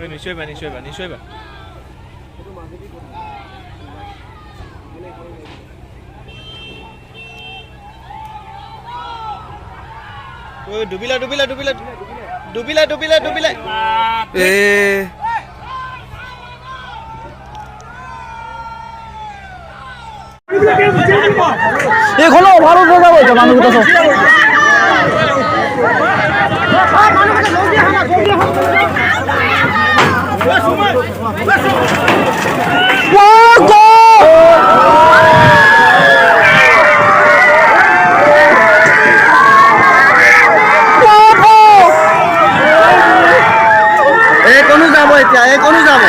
নিশ্চয় বা নিশ্চয় বা নিশ্চয় বা ডুবিলা ডুবিলা ডুবিলা ডুবিলা ডুবিলা ডুবিলা এখনো ভালো কথা বলছে মানুষ এখনো যাব এতিয়া এখনো যাব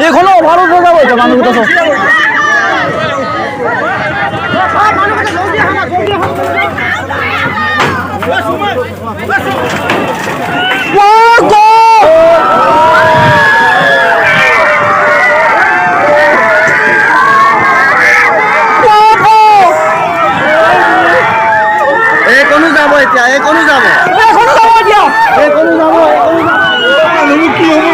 এখনো ভালো কথা বলছে মানুষ এখনো যাব এতিয়া এখনো যাব এখনো যাব এখনো যাব কি হবে